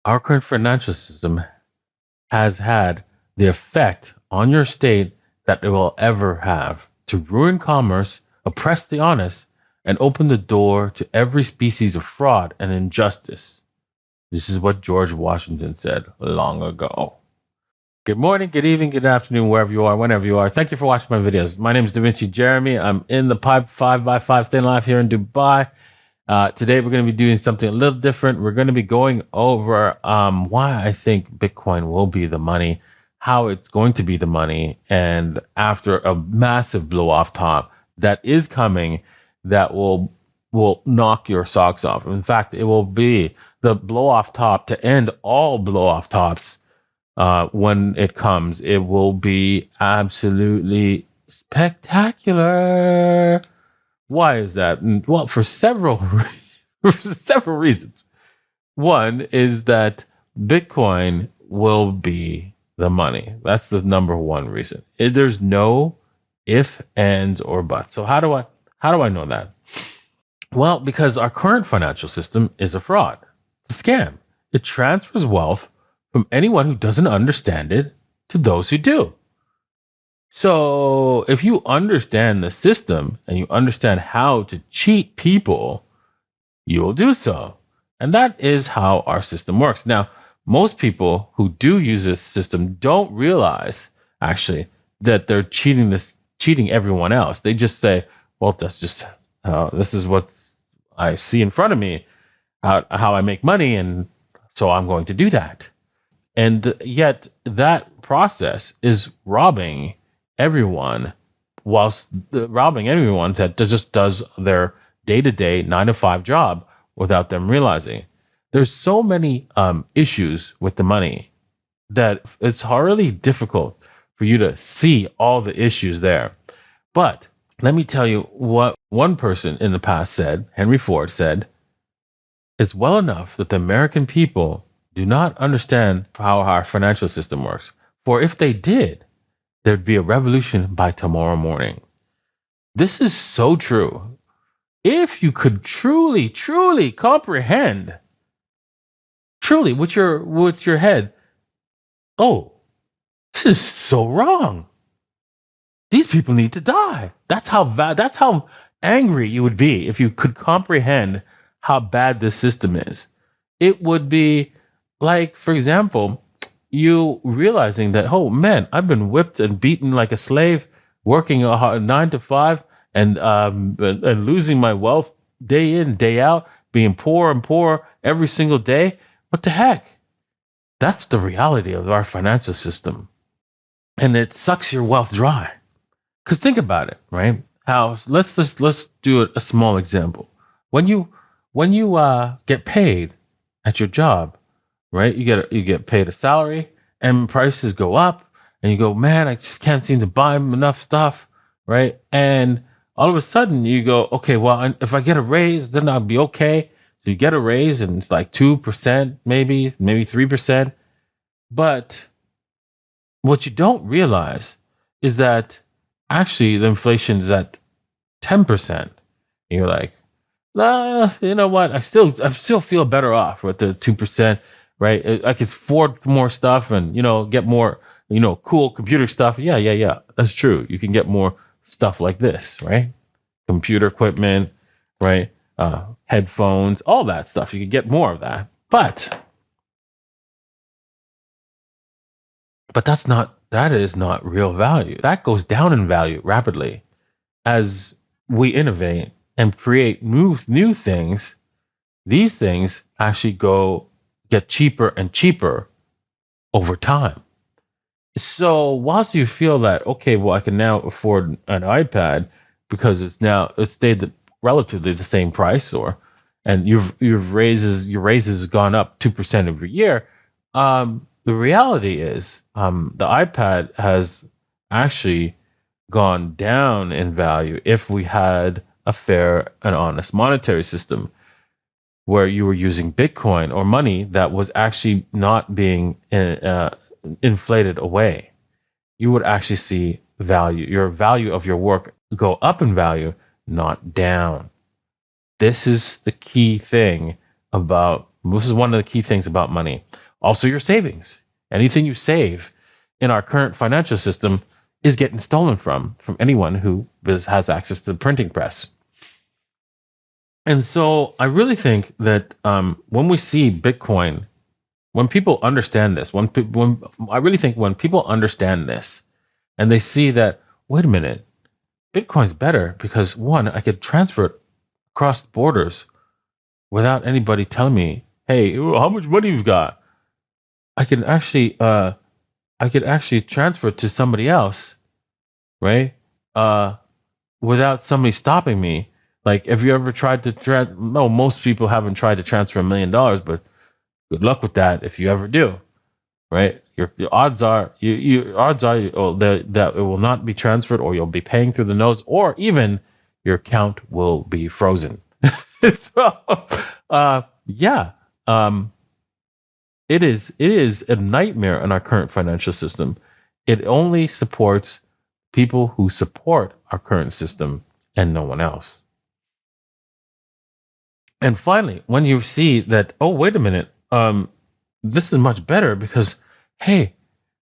our current financial system has had the effect on your state that it will ever have to ruin commerce, oppress the honest, and open the door to every species of fraud and injustice. This is what George Washington said long ago. Good morning, good evening, good afternoon, wherever you are, whenever you are. Thank you for watching my videos. My name is Davinci Jeremy. I'm in the Pipe 5x5 staying live here in Dubai. Today we're going to be doing something a little different. We're going to be going over why I think Bitcoin will be the money, how it's going to be the money, and after a massive blow off top that is coming, that will knock your socks off. In fact, it will be the blow off top to end all blow off tops. When it comes, it will be absolutely spectacular. Why is that? Well, for several reasons. One is that Bitcoin will be the money. That's the number one reason. There's no if, ands, or buts. So how do I know that? Well, because our current financial system is a fraud, it's a scam. It transfers wealth from anyone who doesn't understand it to those who do. So if you understand the system and you understand how to cheat people, you will do so. And that is how our system works. Now, most people who do use this system don't realize actually that they're cheating everyone else. They just say, well, that's just this is what I see in front of me, how I make money, and so I'm going to do that. And yet that process is robbing everyone, whilst robbing everyone that just does their day-to-day 9-to-5 job without them realizing. There's so many issues with the money that it's really difficult for you to see all the issues there. But let me tell you what one person in the past said, Henry Ford said, it's well enough that the American people do not understand how our financial system works. For if they did, there'd be a revolution by tomorrow morning. This is so true. If you could truly comprehend, truly with your head, oh, this is so wrong. These people need to die. That's how angry you would be if you could comprehend how bad this system is. It would be like, for example, you realizing that, oh man, I've been whipped and beaten like a slave, working a 9-to-5 and losing my wealth day in, day out, being poorer and poorer every single day. What the heck? That's the reality of our financial system. And it sucks your wealth dry. Because think about it, right? Let's do a small example. When you get paid at your job, right? You get paid a salary, and prices go up, and you go, man, I just can't seem to buy enough stuff, right? And all of a sudden you go, okay, well, if I get a raise, then I'll be okay. So you get a raise, and it's like 2%, maybe 3%. But what you don't realize is that actually the inflation is at 10%. And you're like, you know what? I still feel better off with the 2%, right? I could afford more stuff and, get more, cool computer stuff. Yeah. That's true. You can get more stuff like this, right? Computer equipment, right? Headphones, all that stuff. You can get more of that. But that is not real value. That goes down in value rapidly as we innovate and create new things. These things actually get cheaper and cheaper over time. So whilst you feel that, okay, well, I can now afford an iPad because it's stayed relatively the same price, and your raises have gone up 2% every year. The reality is, the iPad has actually gone down in value if we had a fair and honest monetary system where you were using Bitcoin or money that was actually not being inflated away. You would actually see your value of your work go up in value, not down. This is one of the key things about money. Also, your savings. Anything you save in our current financial system is getting stolen from anyone who has access to the printing press. And so I really think that when we see Bitcoin, when people understand this, when I really think when people understand this and they see that, wait a minute, Bitcoin's better because one, I could transfer it across borders without anybody telling me, hey, how much money you've got. I could actually transfer it to somebody else, right? Without somebody stopping me. Like, have you ever tried to no, most people haven't tried to transfer $1 million, but good luck with that if you ever do, right? Your odds are that it will not be transferred, or you'll be paying through the nose, or even your account will be frozen. So, it is a nightmare in our current financial system. It only supports people who support our current system and no one else. And finally, when you see that, oh, wait a minute, this is much better because, hey,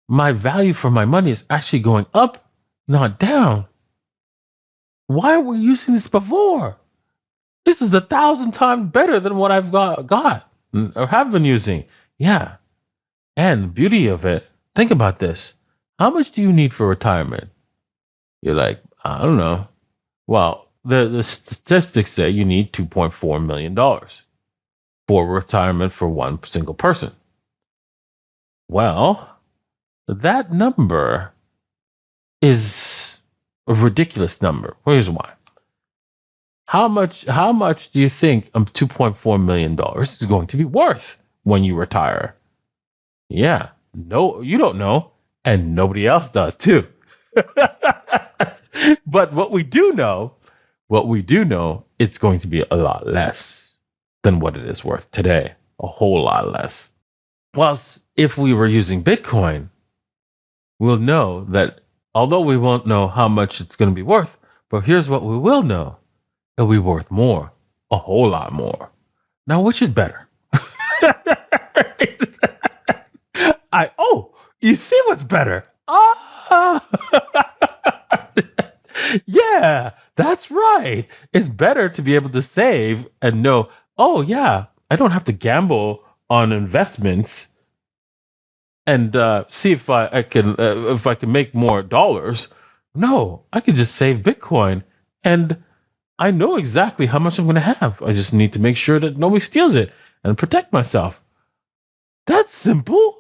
my value for my money is actually going up, not down. Why were we using this before? This is 1,000 times better than what I've got or have been using. Yeah. And the beauty of it, think about this. How much do you need for retirement? You're like, I don't know. Well, the statistics say you need $2.4 million for retirement for one single person. Well, that number is a ridiculous number. Here's why. How much do you think $2.4 million is going to be worth when you retire? Yeah, no, you don't know, and nobody else does too. But what we do know, it's going to be a lot less than what it is worth today. A whole lot less. Whilst if we were using Bitcoin, we'll know that although we won't know how much it's going to be worth, but here's what we will know. It'll be worth more. A whole lot more. Now, which is better? You see what's better? Yeah, that's right. It's better to be able to save and know, oh yeah, I don't have to gamble on investments and see if I can make more dollars. No, I can just save Bitcoin and I know exactly how much I'm going to have. I just need to make sure that nobody steals it and protect myself. That's simple.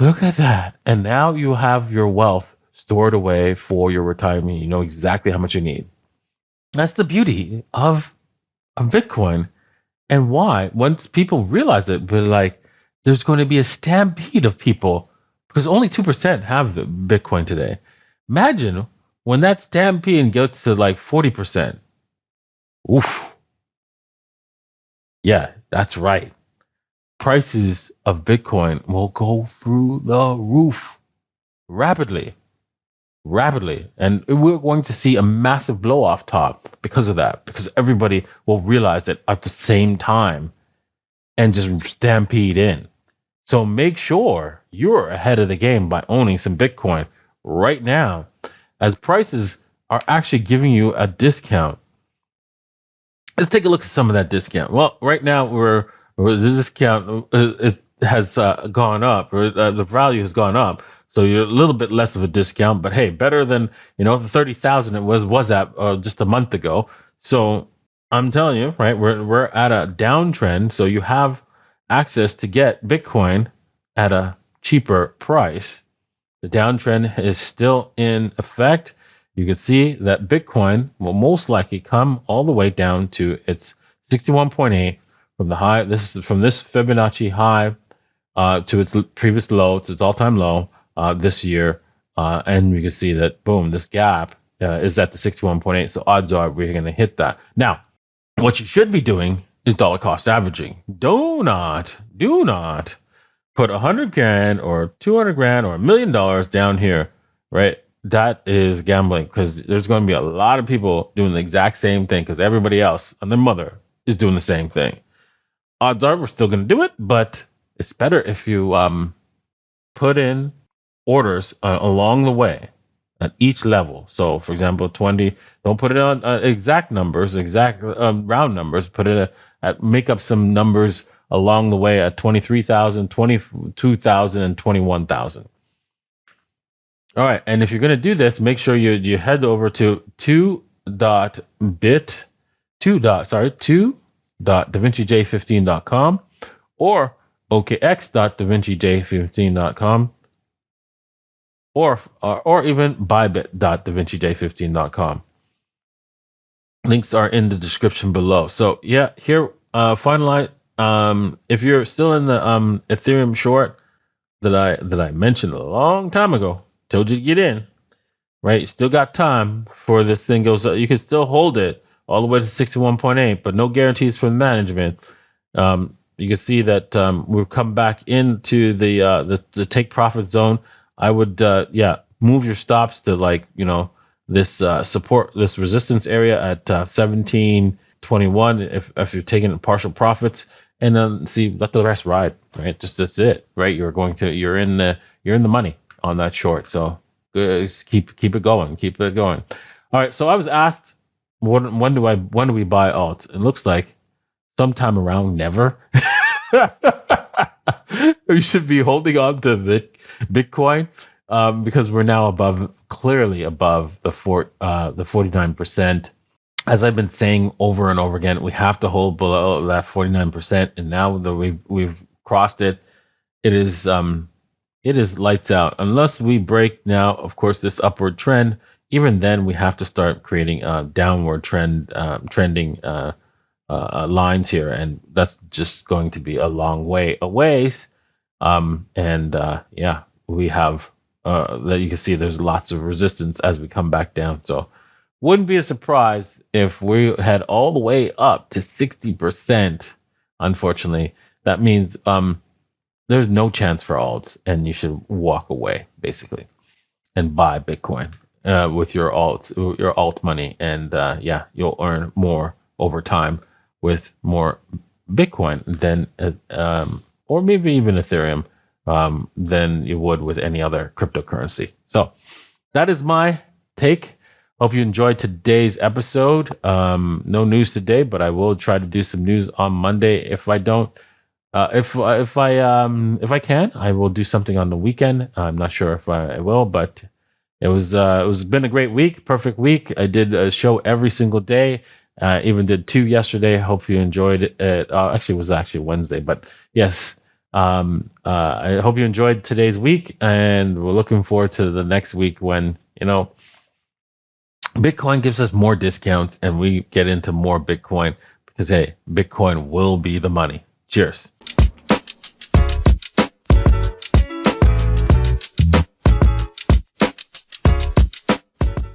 Look at that. And now you have your wealth stored away for your retirement. You know exactly how much you need. That's the beauty of Bitcoin. And why? Once people realize it, they're like, there's going to be a stampede of people because only 2% have the Bitcoin today. Imagine when that stampede gets to like 40%. Oof. Yeah, that's right. Prices of Bitcoin will go through the roof rapidly. And we're going to see a massive blow off top because of that, because everybody will realize it at the same time and just stampede in. So make sure you're ahead of the game by owning some Bitcoin right now, as prices are actually giving you a discount. Let's take a look at some of that discount. Well, right now the discount it has gone up, or the value has gone up. So you're a little bit less of a discount, but hey, better than the 30,000 it was at just a month ago. So I'm telling you, right, we're at a downtrend. So you have access to get Bitcoin at a cheaper price. The downtrend is still in effect. You can see that Bitcoin will most likely come all the way down to its 61.8 from the high. This is from this Fibonacci high to its previous low, to its all-time low this year. And we can see that, boom, this gap is at the 61.8. So odds are we're going to hit that. Now, what you should be doing is dollar cost averaging. Do not put 100 grand or 200 grand or $1 million down here, right? That is gambling, because there's going to be a lot of people doing the exact same thing because everybody else and their mother is doing the same thing. Odds are we're still going to do it, but it's better if you put in orders along the way at each level. So, for example, 20. Don't put it on exact numbers, exact round numbers. Put it make up some numbers along the way at 23,000, 22,000, and 21,000. All right, and if you're going to do this, make sure you head over to 2.davincej15.com or okx.davincej15.com or even bybit.davincej15.com. Links are in the description below. So yeah, here finalize. If you're still in the Ethereum short that I mentioned a long time ago, told you to get in. Right, you still got time before this thing goes up. You can still hold it all the way to 61.8, but no guarantees from management. You can see that we've come back into the take profit zone. I would move your stops to this support, this resistance area at 1721 if you're taking partial profits, and then let the rest ride. Right, just that's it. Right, you're in the money on that short. So keep it going. Keep it going. All right. So I was asked when do we buy alts? It looks like sometime around never. We should be holding on to Bitcoin because we're now clearly above the 49%. As I've been saying over and over again, we have to hold below that 49%, and now that we've crossed it, it is lights out. Unless we break now, of course, this upward trend. Even then, we have to start creating downward trending lines here, and that's just going to be a long way away. We have that you can see there's lots of resistance as we come back down. So wouldn't be a surprise if we head all the way up to 60%. Unfortunately, that means there's no chance for alts, and you should walk away basically and buy Bitcoin with your alt money, and you'll earn more over time with more Bitcoin than or maybe even Ethereum than you would with any other cryptocurrency. So that is my take. Hope you enjoyed today's episode. No news today, but I will try to do some news on Monday. If I don't, if I can, I will do something on the weekend. I'm not sure if I will, but it was been a great week, perfect week. I did a show every single day. Even did 2 yesterday. Hope you enjoyed it. Actually, it was actually Wednesday, but yes. I hope you enjoyed today's week, and we're looking forward to the next week when Bitcoin gives us more discounts and we get into more Bitcoin because hey, Bitcoin will be the money. Cheers.